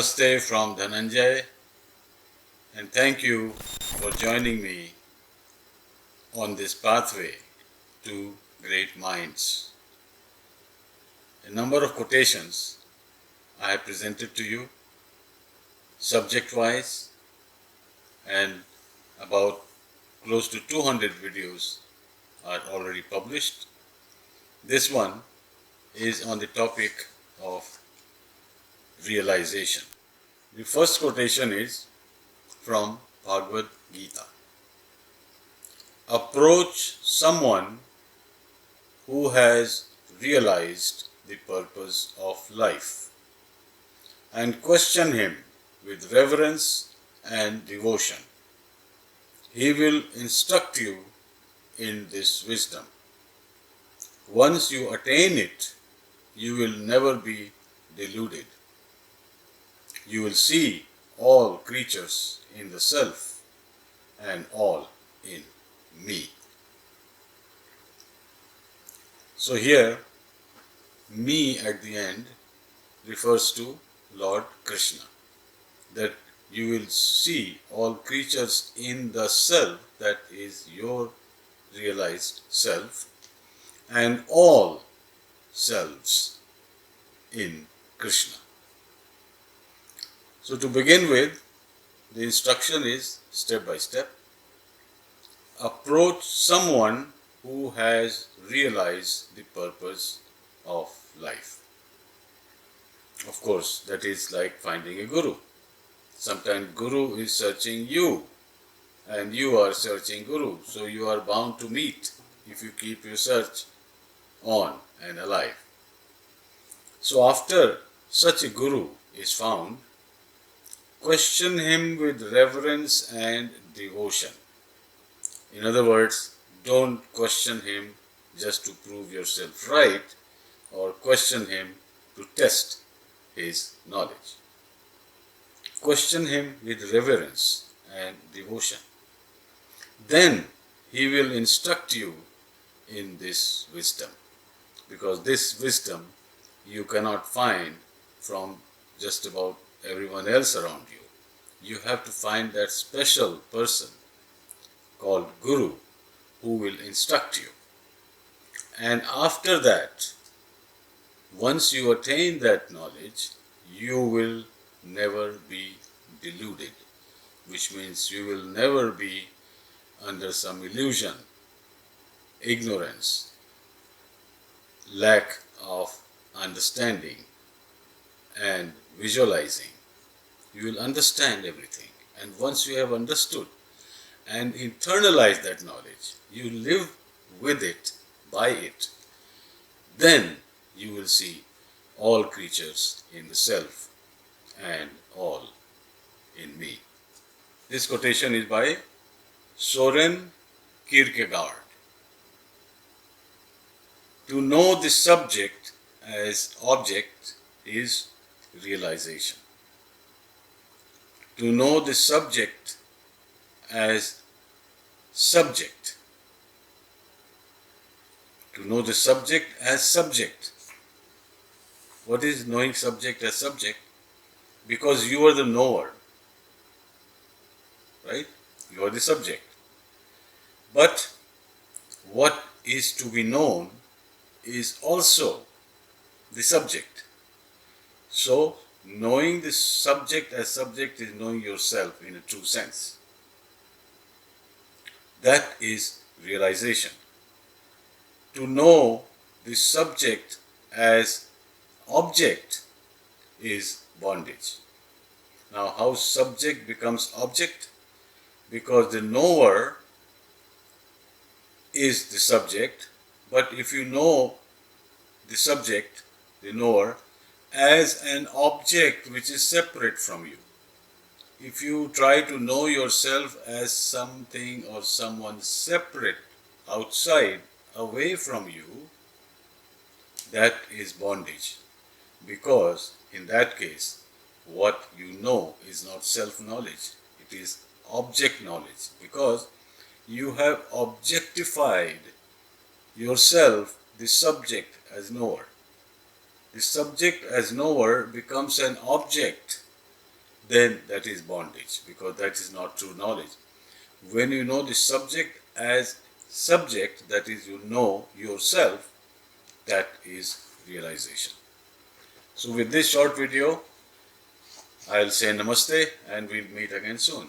Namaste from Dhananjay, and thank you for joining me on this pathway to great minds. A number of quotations I have presented to you, subject-wise, and about close to 200 videos are already published. This one is on the topic of realization. The first quotation is from Bhagavad Gita. Approach someone who has realized the purpose of life and question him with reverence and devotion. He will instruct you in this wisdom. Once you attain it, you will never be deluded. You will see all creatures in the self and all in me. So here, me at the end refers to Lord Krishna, that you will see all creatures in the self, that is your realized self, and all selves in Krishna. So to begin with, the instruction is step by step. Approach someone who has realized the purpose of life. Of course, that is like finding a guru. Sometimes guru is searching you and you are searching guru. So you are bound to meet if you keep your search on and alive. So after such a guru is found, question him with reverence and devotion. In other words, don't question him just to prove yourself right or question him to test his knowledge. Question him with reverence and devotion. Then he will instruct you in this wisdom, because this wisdom you cannot find from just about everyone else around you. You have to find that special person called Guru who will instruct you. And after that, once you attain that knowledge, you will never be deluded, which means you will never be under some illusion, ignorance, lack of understanding and visualizing. You will understand everything, and once you have understood and internalize that knowledge, you live with it, by it, then you will see all creatures in the self and all in me. This quotation is by Soren Kierkegaard. To know the subject as object is realization. To know the subject as subject. To know the subject as subject. What is knowing subject as subject? Because you are the knower, right? You are the subject. But what is to be known is also the subject. So, knowing the subject as subject is knowing yourself in a true sense. That is realization. To know the subject as object is bondage. Now, how subject becomes object? Because the knower is the subject, but if you know the subject, the knower, as an object which is separate from you, if you try to know yourself as something or someone separate, outside, away from you, that is bondage. Because in that case, what you know is not self-knowledge, it is object knowledge. Because you have objectified yourself, the subject, as knower. The subject as knower becomes an object then that is bondage, because that is not true knowledge. When you know the subject as subject, that is, you know yourself, that is realization. So with this short video, I'll say namaste and we'll meet again soon.